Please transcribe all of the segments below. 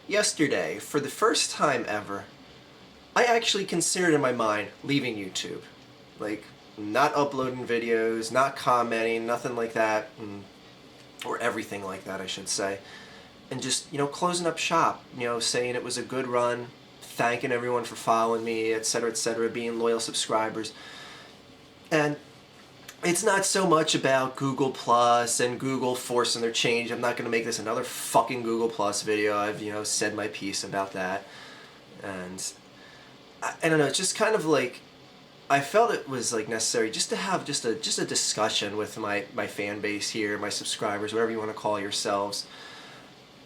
yesterday, for the first time ever, I actually considered in my mind leaving YouTube. Like, not uploading videos, not commenting, nothing like that, or everything like that, I should say. And just, closing up shop, saying it was a good run, thanking everyone for following me, etc., being loyal subscribers. And it's not so much about Google Plus and Google forcing their change. I'm not going to make this another fucking Google Plus video. I've, said my piece about that. And I don't know, it's just kind of like, I felt it was like necessary just to have just a discussion with my fan base here, my subscribers, whatever you want to call yourselves,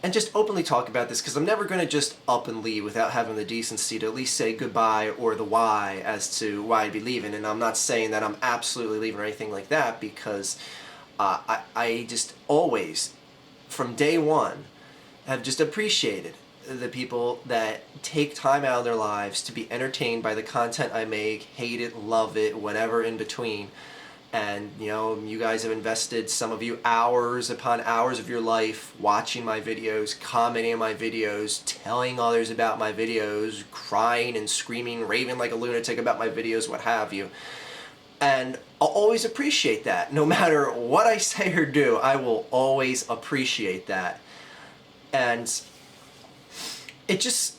and just openly talk about this, because I'm never going to just up and leave without having the decency to at least say goodbye or the why as to why I'd be leaving. And I'm not saying that I'm absolutely leaving or anything like that, because I just always, from day one, have just appreciated the people that take time out of their lives to be entertained by the content I make, hate it, love it, whatever in between. And, you guys have invested, some of you, hours upon hours of your life watching my videos, commenting on my videos, telling others about my videos, crying and screaming, raving like a lunatic about my videos, what have you. And I'll always appreciate that. No matter what I say or do, I will always appreciate that. And it just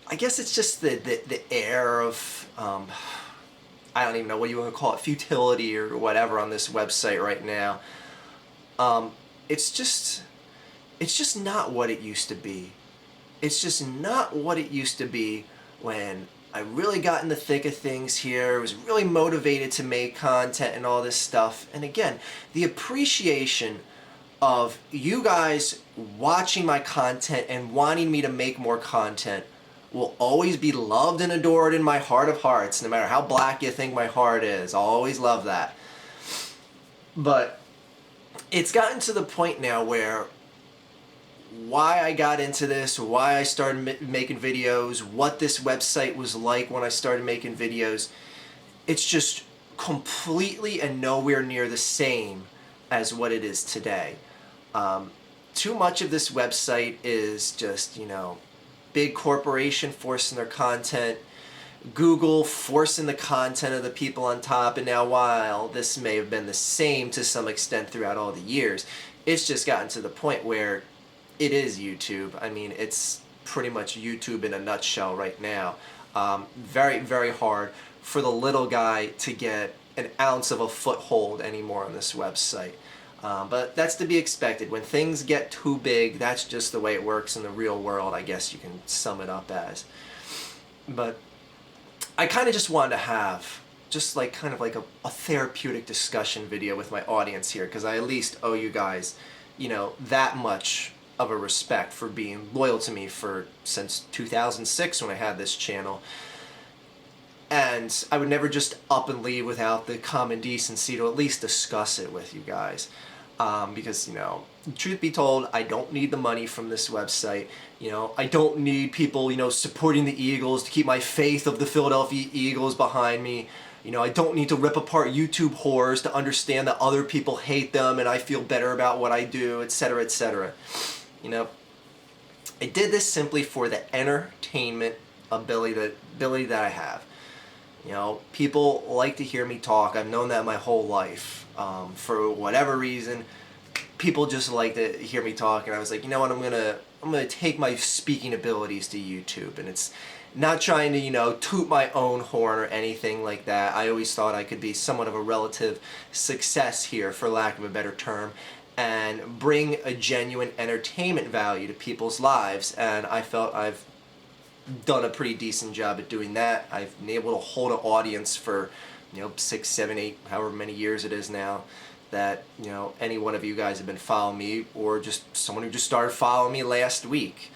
I guess it's just the air of I don't even know what you want to call it, futility or whatever on this website right now. It's just not what it used to be. It's just not what it used to be when I really got in the thick of things here, was really motivated to make content and all this stuff. And again, the appreciation of you guys watching my content and wanting me to make more content will always be loved and adored in my heart of hearts, no matter how black you think my heart is. I'll always love that. But it's gotten to the point now where why I got into this, why I started making videos, what this website was like when I started making videos, it's just completely and nowhere near the same as what it is today. Too much of this website is just, big corporation forcing their content, Google forcing the content of the people on top. And now, while this may have been the same to some extent throughout all the years, it's just gotten to the point where it is YouTube. I mean, it's pretty much YouTube in a nutshell right now. Very, very hard for the little guy to get an ounce of a foothold anymore on this website. But that's to be expected. When things get too big, that's just the way it works in the real world, I guess you can sum it up as. But I kind of just wanted to have just like kind of like a therapeutic discussion video with my audience here, because I at least owe you guys, that much of a respect for being loyal to me since 2006 when I had this channel. And I would never just up and leave without the common decency to at least discuss it with you guys. Because, truth be told, I don't need the money from this website. I don't need people, supporting the Eagles to keep my faith of the Philadelphia Eagles behind me. I don't need to rip apart YouTube whores to understand that other people hate them and I feel better about what I do, etc., etc. I did this simply for the entertainment ability that I have. People like to hear me talk. I've known that my whole life. For whatever reason, people just like to hear me talk, and I was like, you know what, I'm gonna take my speaking abilities to YouTube. And it's not trying to, toot my own horn or anything like that. I always thought I could be somewhat of a relative success here, for lack of a better term, and bring a genuine entertainment value to people's lives. And I felt I've done a pretty decent job at doing that. I've been able to hold an audience for 6, 7, 8, however many years it is now, that any one of you guys have been following me, or just someone who just started following me last week.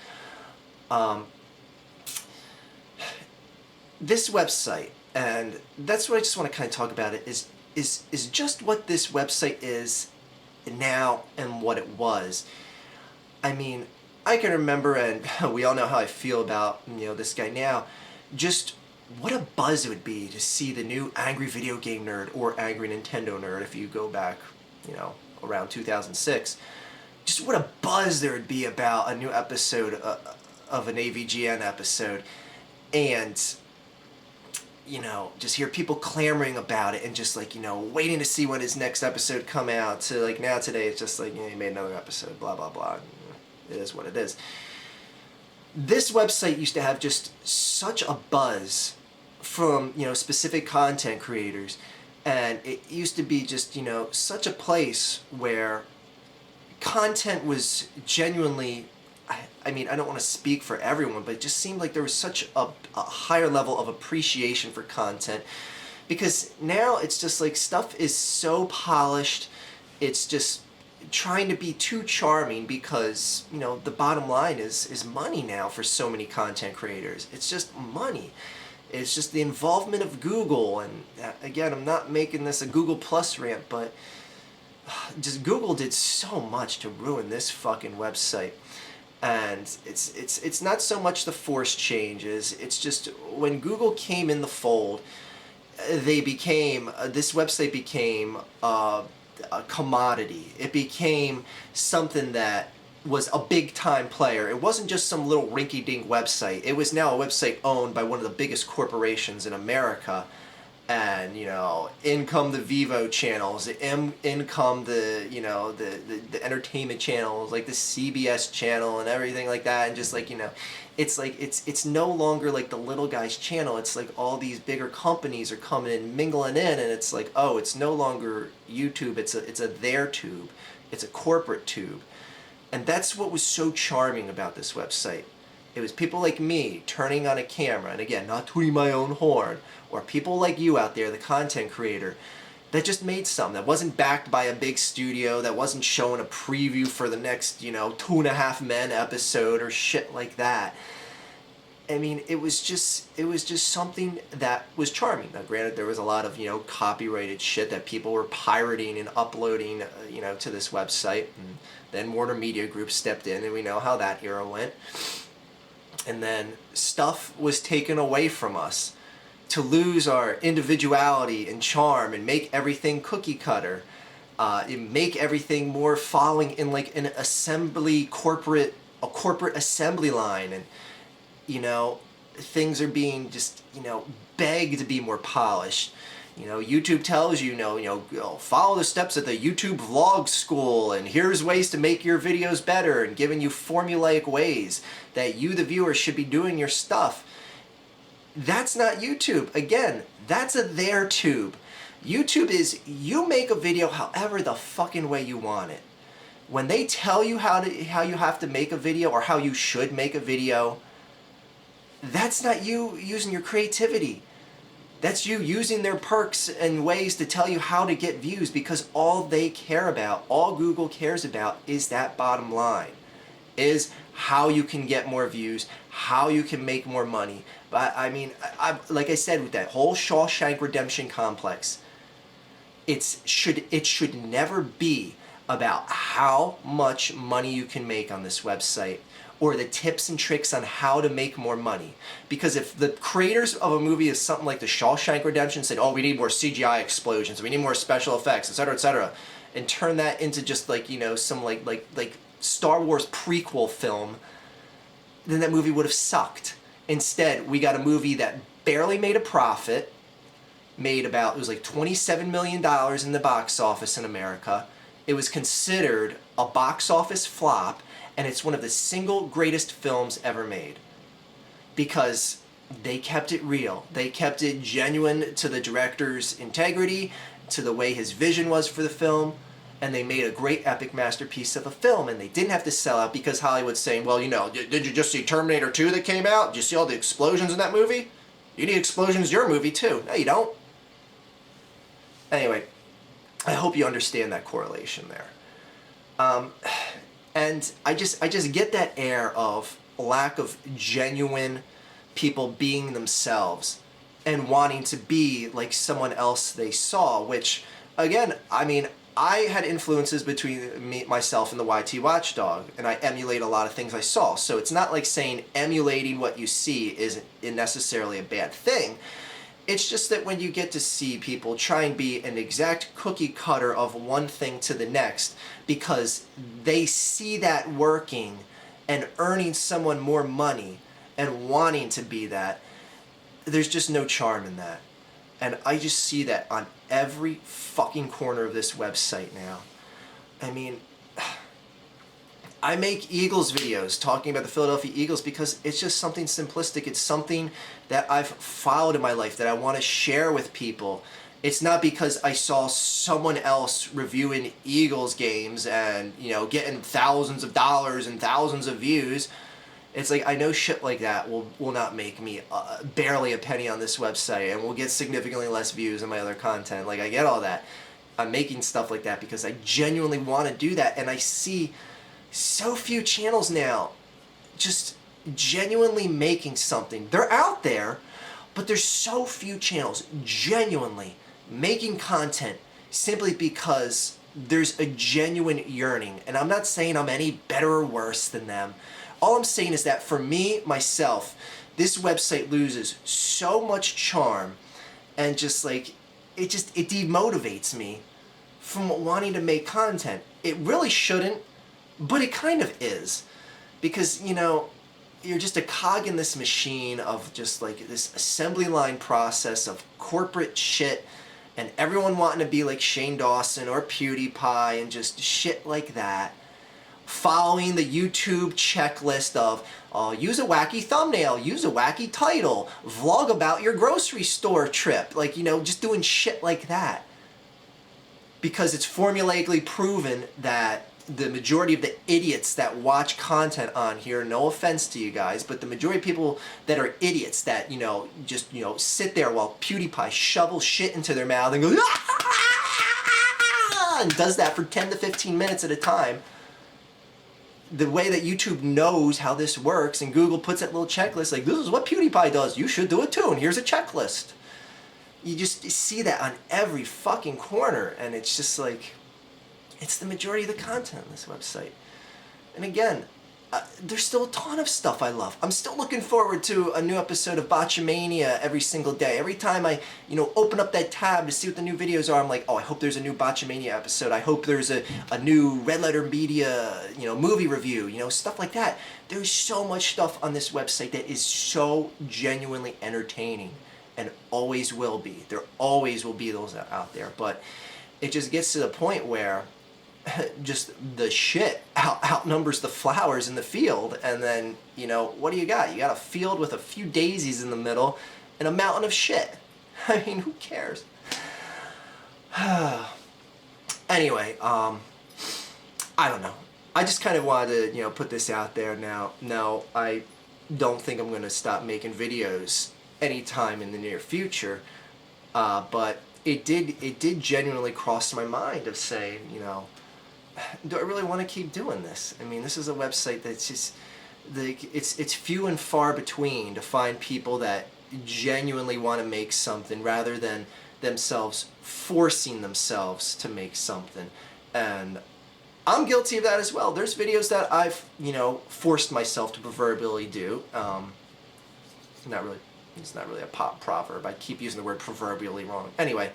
This website, and that's what I just want to kind of talk about it, is just what this website is now and what it was. I mean, I can remember, and we all know how I feel about this guy now, just what a buzz it would be to see the new angry video game nerd, or angry Nintendo nerd if you go back, around 2006, just what a buzz there would be about a new episode of an AVGN episode, and just hear people clamoring about it and just like, waiting to see when his next episode come out, to like now today it's just like, he made another episode, blah, blah, blah. It is what it is. This website used to have just such a buzz from, specific content creators. And it used to be just, such a place where content was genuinely, I mean, I don't want to speak for everyone, but it just seemed like there was such a higher level of appreciation for content, because now it's just like stuff is so polished, it's just trying to be too charming, because, the bottom line is money now for so many content creators. It's just money. It's just the involvement of Google, and again, I'm not making this a Google Plus rant, but just Google did so much to ruin this fucking website. And it's not so much the forced changes, it's just when Google came in the fold, this website became a commodity. It became something that was a big time player. It wasn't just some little rinky-dink website. It was now a website owned by one of the biggest corporations in America. And, in come the Vivo channels, in come the, the entertainment channels, like the CBS channel and everything like that. And just like, it's no longer like the little guy's channel. It's like all these bigger companies are coming in, mingling in, and it's like, oh, it's no longer YouTube. It's a their tube. It's a corporate tube. And that's what was so charming about this website. It was people like me turning on a camera, and again, not tooting my own horn, or people like you out there, the content creator, that just made something that wasn't backed by a big studio, that wasn't showing a preview for the next, 2.5 Men episode or shit like that. I mean, it was just something that was charming. Now, granted, there was a lot of, copyrighted shit that people were pirating and uploading, to this website. And then Warner Media Group stepped in, and we know how that era went. And then stuff was taken away from us to lose our individuality and charm and make everything cookie cutter, and make everything more following in like an corporate assembly line. And, things are being just, begged to be more polished. YouTube tells you, follow the steps at the YouTube vlog school, and here's ways to make your videos better, and giving you formulaic ways that you, the viewer, should be doing your stuff. That's not YouTube. Again, that's a their tube. YouTube is, you make a video however the fucking way you want it. When they tell you how you have to make a video, or how you should make a video, that's not you using your creativity. That's you using their perks and ways to tell you how to get views, because all they care about, all Google cares about, is that bottom line. Is how you can get more views, how you can make more money. But I mean, like I said, with that whole Shawshank Redemption complex, it should never be about how much money you can make on this website, or the tips and tricks on how to make more money. Because if the creators of a movie is something like the Shawshank Redemption said, oh, we need more CGI explosions, we need more special effects, etc., and turn that into just like, some like Star Wars prequel film, then that movie would have sucked. Instead, we got a movie that barely made a profit, it was like $27 million in the box office in America. It was considered a box office flop, and it's one of the single greatest films ever made. Because they kept it real. They kept it genuine to the director's integrity, to the way his vision was for the film, and they made a great epic masterpiece of a film, and they didn't have to sell out because Hollywood's saying, well, did you just see Terminator 2 that came out? Did you see all the explosions in that movie? You need explosions in your movie too. No, you don't. Anyway, I hope you understand that correlation there. And I just get that air of lack of genuine people being themselves and wanting to be like someone else they saw, which, again, I mean, I had influences between myself and the YT Watchdog, and I emulate a lot of things I saw. So it's not like saying emulating what you see isn't necessarily a bad thing. It's just that when you get to see people try and be an exact cookie cutter of one thing to the next because they see that working and earning someone more money and wanting to be that, there's just no charm in that. And I just see that on every fucking corner of this website now. I mean, I make Eagles videos talking about the Philadelphia Eagles because it's just something simplistic. It's something that I've followed in my life that I want to share with people. It's not because I saw someone else reviewing Eagles games and, you know, getting thousands of dollars and thousands of views. It's like, I know shit like that will not make me barely a penny on this website and will get significantly less views than my other content. Like, I get all that. I'm making stuff like that because I genuinely want to do that. And I see so few channels now just genuinely making something. They're out there, but there's so few channels genuinely making content simply because there's a genuine yearning. And I'm not saying I'm any better or worse than them. All I'm saying is that for me, myself, this website loses so much charm and just like, it demotivates me from wanting to make content. It really shouldn't, but it kind of is. Because, you know, you're just a cog in this machine of just like this assembly line process of corporate shit and everyone wanting to be like Shane Dawson or PewDiePie and just shit like that. Following the YouTube checklist of use a wacky thumbnail, use a wacky title, vlog about your grocery store trip. Like, you know, just doing shit like that. Because it's formulaically proven that the majority of the idiots that watch content on here, no offense to you guys, but the majority of people that are idiots that, you know, just, you know, sit there while PewDiePie shovels shit into their mouth and goes, and does that for 10 to 15 minutes at a time. The way that YouTube knows how this works and Google puts that little checklist, like, this is what PewDiePie does, you should do it too, and here's a checklist. You just see that on every fucking corner, and it's just like, it's the majority of the content on this website. And again, there's still a ton of stuff I love. I'm still looking forward to a new episode of Botchamania every single day. Every time I, you know, open up that tab to see what the new videos are, I'm like, oh, I hope there's a new Botchamania episode. I hope there's a new Red Letter Media, you know, movie review, you know, stuff like that. There's so much stuff on this website that is so genuinely entertaining and always will be. There always will be those out there, but it just gets to the point where just the shit outnumbers the flowers in the field, and then, you know, what do you got? You got a field with a few daisies in the middle and a mountain of shit. I mean, who cares? Anyway, I don't know. I just kind of wanted to, you know, put this out there now. No, I don't think I'm going to stop making videos anytime in the near future, but it did genuinely cross my mind of saying, you know, do I really want to keep doing this? I mean, this is a website that's just, it's few and far between to find people that genuinely want to make something rather than themselves forcing themselves to make something. And I'm guilty of that as well. There's videos that I've, you know, forced myself to proverbially do. It's not really a pop proverb. I keep using the word proverbially wrong. Anyway,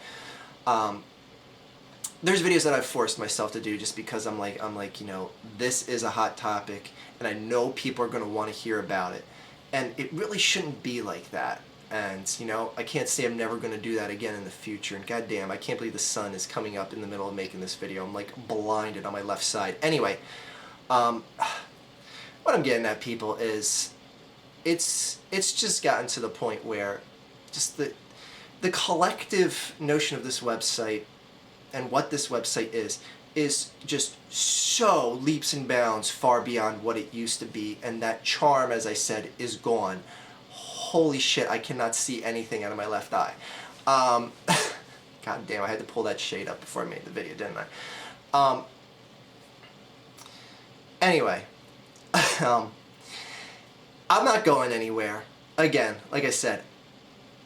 there's videos that I've forced myself to do just because I'm like, you know, this is a hot topic and I know people are going to want to hear about it. And it really shouldn't be like that. And, you know, I can't say I'm never going to do that again in the future. And goddamn, I can't believe the sun is coming up in the middle of making this video. I'm like blinded on my left side. Anyway, what I'm getting at, people, is it's just gotten to the point where just the collective notion of this website and what this website is just so leaps and bounds far beyond what it used to be, and that charm, as I said, is gone. Holy shit, I cannot see anything out of my left eye. God damn, I had to pull that shade up before I made the video, didn't I? Anyway, I'm not going anywhere. Again, like I said,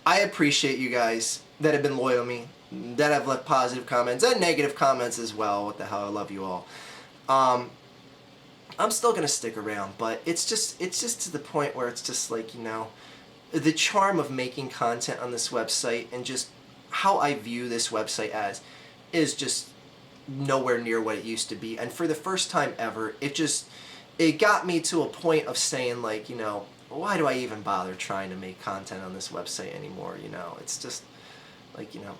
I appreciate you guys that have been loyal to me, that have left positive comments and negative comments as well. What the hell, I love you all. I'm still gonna stick around, but it's just to the point where it's just like, you know, the charm of making content on this website and just how I view this website as is just nowhere near what it used to be. And for the first time ever, it got me to a point of saying, like, you know, why do I even bother trying to make content on this website anymore? You know, it's just like, you know,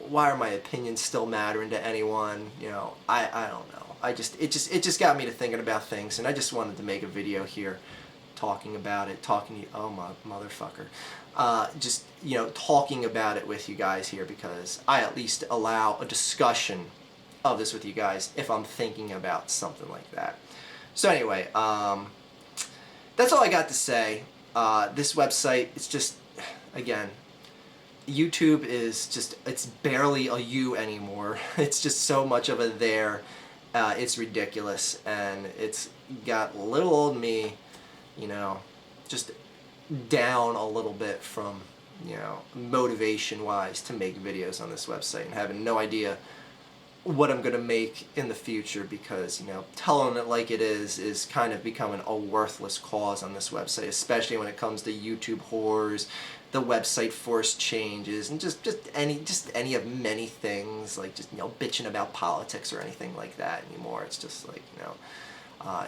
why are my opinions still mattering to anyone? You know, I don't know. It just got me to thinking about things, and I just wanted to make a video here talking about it, talking to you, oh my motherfucker, just, you know, talking about it with you guys here, because I at least allow a discussion of this with you guys if I'm thinking about something like that. So anyway, that's all I got to say. This website, it's just, again, YouTube is just, it's barely a you anymore. It's just so much of a there. It's ridiculous, and it's got little old me, you know, just down a little bit from, you know, motivation-wise to make videos on this website, and having no idea what I'm going to make in the future, because, you know, telling it like it is kind of becoming a worthless cause on this website, especially when it comes to YouTube whores, the website forced changes, and just any of many things, like just, you know, bitching about politics or anything like that anymore. It's just like, you know,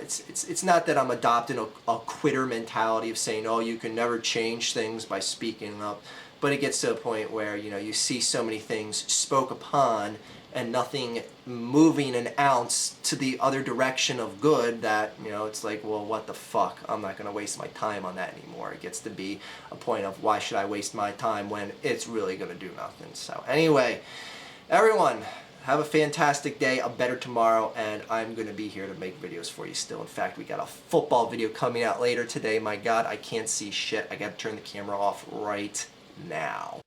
it's not that I'm adopting a quitter mentality of saying, oh, you can never change things by speaking up, but it gets to a point where, you know, you see so many things spoke upon and nothing moving an ounce to the other direction of good, that, you know, it's like, well, what the fuck? I'm not going to waste my time on that anymore. It gets to be a point of, why should I waste my time when it's really going to do nothing? So anyway, everyone, have a fantastic day, a better tomorrow, and I'm going to be here to make videos for you still. In fact, we got a football video coming out later today. My God, I can't see shit. I got to turn the camera off right now.